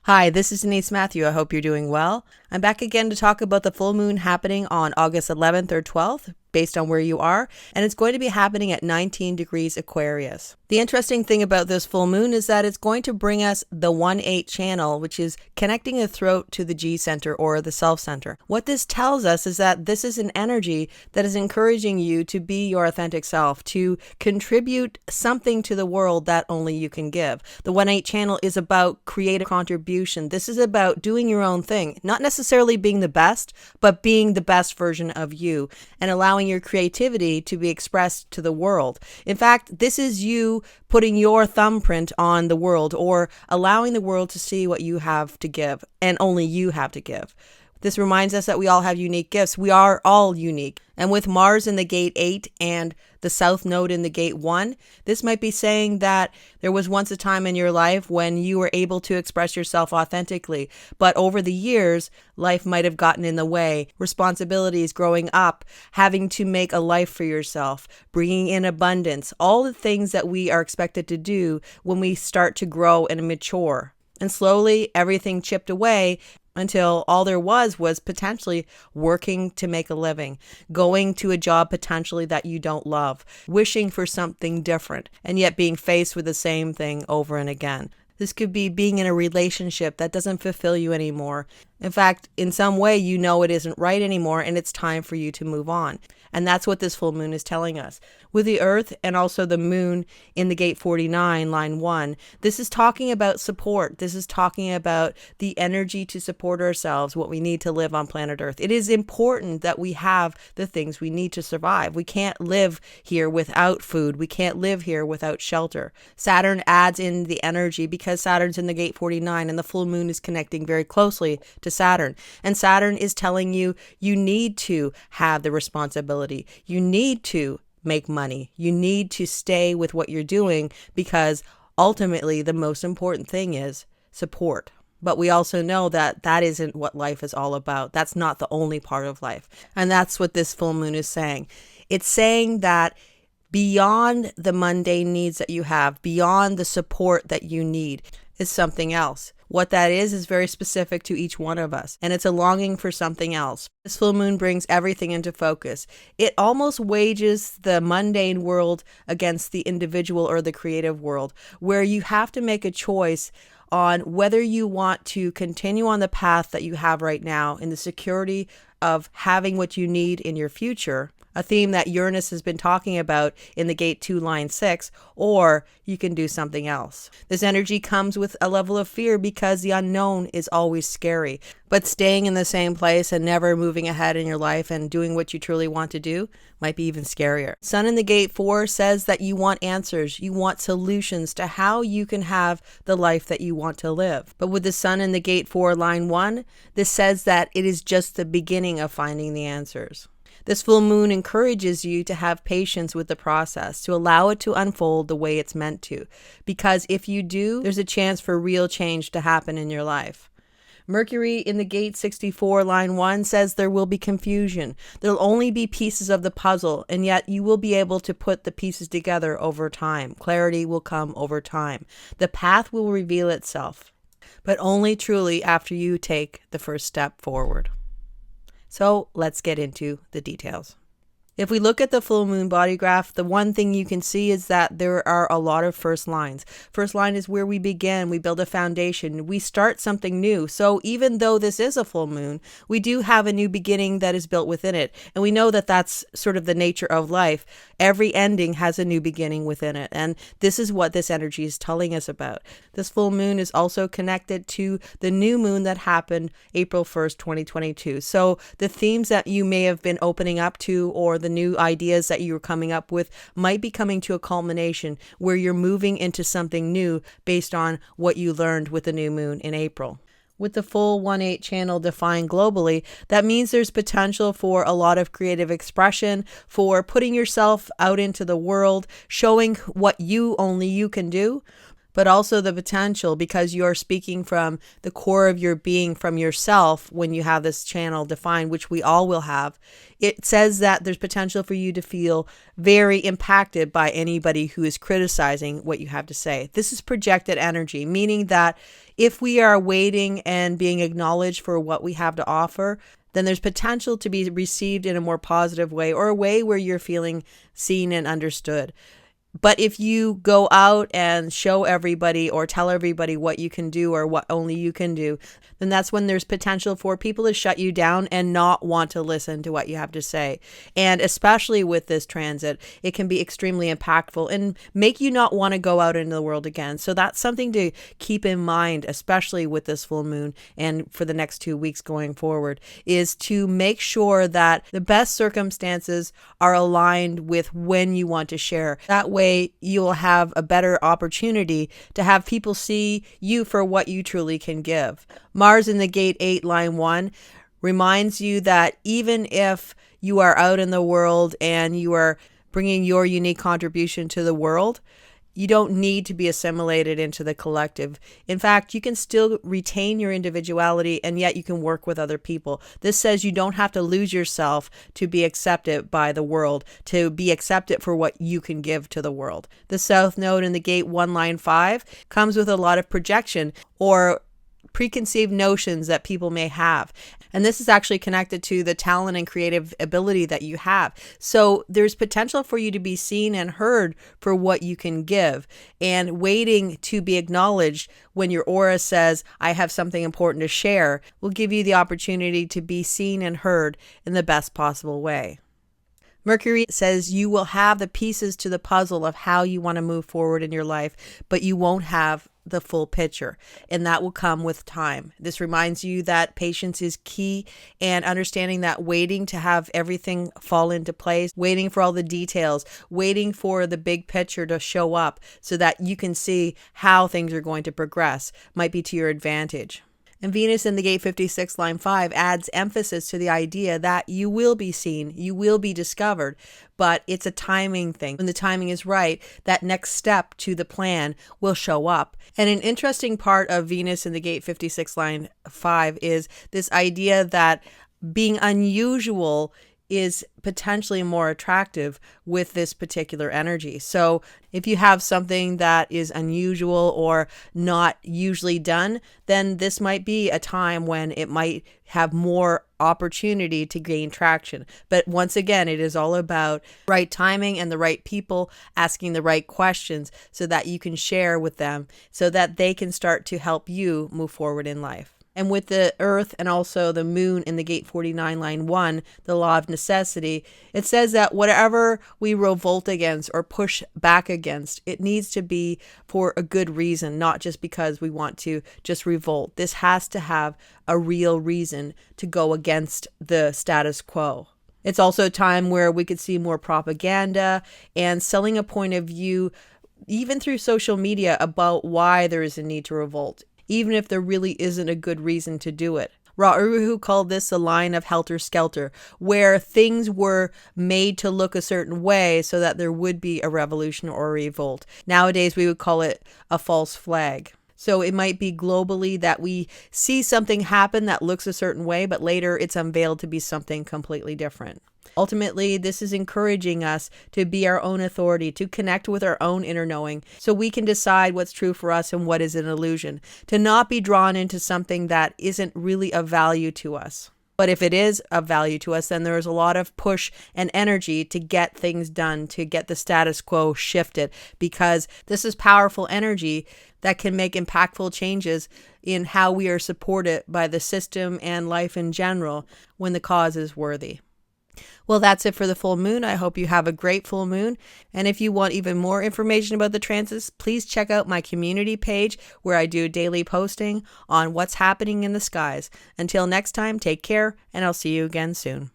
Hi, this is Denise Matthew. I hope you're doing well. I'm back again to talk about the full moon happening on August 11th or 12th, based on where you are, and it's going to be happening at 19 degrees Aquarius. The interesting thing about this full moon is that it's going to bring us the 1-8 channel, which is connecting the throat to the G center or the self center. What this tells us is that this is an energy that is encouraging you to be your authentic self, to contribute something to the world that only you can give. The 1-8 channel is about creative contribution. This is about doing your own thing, not necessarily being the best, but being the best version of you and allowing your creativity to be expressed to the world. In fact, this is you putting your thumbprint on the world or allowing the world to see what you have to give and only you have to give. This reminds us that we all have unique gifts. We are all unique. And with Mars in the gate 8 and the South Node in the gate 1, this might be saying that there was once a time in your life when you were able to express yourself authentically. But over the years, life might have gotten in the way. Responsibilities, growing up, having to make a life for yourself, bringing in abundance, all the things that we are expected to do when we start to grow and mature. And slowly everything chipped away until all there was potentially working to make a living, going to a job potentially that you don't love, wishing for something different, and yet being faced with the same thing over and again. This could be being in a relationship that doesn't fulfill you anymore. In fact, in some way, you know it isn't right anymore and it's time for you to move on. And that's what this full moon is telling us. With the Earth and also the moon in the gate 49, line 1, this is talking about support. This is talking about the energy to support ourselves, what we need to live on planet Earth. It is important that we have the things we need to survive. We can't live here without food. We can't live here without shelter. Saturn adds in the energy because Saturn's in the gate 49 and the full moon is connecting very closely to Saturn. And Saturn is telling you, you need to have the responsibility. You need to make money. You need to stay with what you're doing because ultimately the most important thing is support. But we also know that that isn't what life is all about. That's not the only part of life. And that's what this full moon is saying. It's saying that beyond the mundane needs that you have, beyond the support that you need, is something else. What that is very specific to each one of us, and it's a longing for something else. This full moon brings everything into focus. It almost wages the mundane world against the individual or the creative world, where you have to make a choice on whether you want to continue on the path that you have right now in the security of having what you need in your future, a theme that Uranus has been talking about in the gate 2, line 6, or you can do something else. This energy comes with a level of fear because the unknown is always scary, but staying in the same place and never moving ahead in your life and doing what you truly want to do might be even scarier. Sun in the gate 4 says that you want answers, you want solutions to how you can have the life that you want to live. But with the Sun in the gate 4, line 1, this says that it is just the beginning of finding the answers. This full moon encourages you to have patience with the process, to allow it to unfold the way it's meant to. Because if you do, there's a chance for real change to happen in your life. Mercury in the gate 64, line 1 says there will be confusion. There'll only be pieces of the puzzle, and yet you will be able to put the pieces together over time. Clarity will come over time. The path will reveal itself, but only truly after you take the first step forward. So let's get into the details. If we look at the full moon body graph, the one thing you can see is that there are a lot of first lines. First line is where we begin. We build a foundation. We start something new. So even though this is a full moon, we do have a new beginning that is built within it. And we know that that's sort of the nature of life. Every ending has a new beginning within it. And this is what this energy is telling us about. This full moon is also connected to the new moon that happened April 1st, 2022. So the themes that you may have been opening up to, or the new ideas that you're coming up with, might be coming to a culmination where you're moving into something new based on what you learned with the new moon in April. With the full 1-8 channel defined globally, that means there's potential for a lot of creative expression, for putting yourself out into the world, showing what only you can do. but also the potential, because you're speaking from the core of your being, from yourself, when you have this channel defined, which we all will have. It says that there's potential for you to feel very impacted by anybody who is criticizing what you have to say. This is projected energy, meaning that if we are waiting and being acknowledged for what we have to offer, then there's potential to be received in a more positive way, or a way where you're feeling seen and understood. But if you go out and show everybody or tell everybody what you can do or what only you can do, then that's when there's potential for people to shut you down and not want to listen to what you have to say. And especially with this transit, it can be extremely impactful and make you not want to go out into the world again. So that's something to keep in mind, especially with this full moon and for the next 2 weeks going forward, is to make sure that the best circumstances are aligned with when you want to share. That way, you'll have a better opportunity to have people see you for what you truly can give. Mars in the gate 8, line 1, reminds you that even if you are out in the world and you are bringing your unique contribution to the world, you don't need to be assimilated into the collective. In fact, you can still retain your individuality, and yet you can work with other people. This says you don't have to lose yourself to be accepted by the world, to be accepted for what you can give to the world. The South Node in the gate 1, line 5 comes with a lot of projection or preconceived notions that people may have. And this is actually connected to the talent and creative ability that you have. So there's potential for you to be seen and heard for what you can give, and waiting to be acknowledged when your aura says, I have something important to share, will give you the opportunity to be seen and heard in the best possible way. Mercury says you will have the pieces to the puzzle of how you want to move forward in your life, but you won't have the full picture, and that will come with time. This reminds you that patience is key, and understanding that waiting to have everything fall into place, waiting for all the details, waiting for the big picture to show up so that you can see how things are going to progress might be to your advantage. And Venus in the gate 56, line 5 adds emphasis to the idea that you will be seen, you will be discovered, but it's a timing thing. When the timing is right, that next step to the plan will show up. And an interesting part of Venus in the gate 56, line 5 is this idea that being unusual is potentially more attractive with this particular energy. So if you have something that is unusual or not usually done, then this might be a time when it might have more opportunity to gain traction. But once again, it is all about right timing and the right people asking the right questions so that you can share with them so that they can start to help you move forward in life. And with the Earth and also the Moon in the gate 49, line 1, the law of necessity, it says that whatever we revolt against or push back against, it needs to be for a good reason, not just because we want to just revolt. This has to have a real reason to go against the status quo. It's also a time where we could see more propaganda and selling a point of view, even through social media, about why there is a need to revolt, even if there really isn't a good reason to do it. Ra-Uru called this a line of helter-skelter, where things were made to look a certain way so that there would be a revolution or a revolt. Nowadays, we would call it a false flag. So it might be globally that we see something happen that looks a certain way, but later it's unveiled to be something completely different. Ultimately, this is encouraging us to be our own authority, to connect with our own inner knowing, so we can decide what's true for us and what is an illusion, to not be drawn into something that isn't really of value to us. But if it is of value to us, then there is a lot of push and energy to get things done, to get the status quo shifted, because this is powerful energy that can make impactful changes in how we are supported by the system and life in general when the cause is worthy. Well, that's it for the full moon. I hope you have a great full moon. And if you want even more information about the transits, please check out my community page where I do daily posting on what's happening in the skies. Until next time, take care, and I'll see you again soon.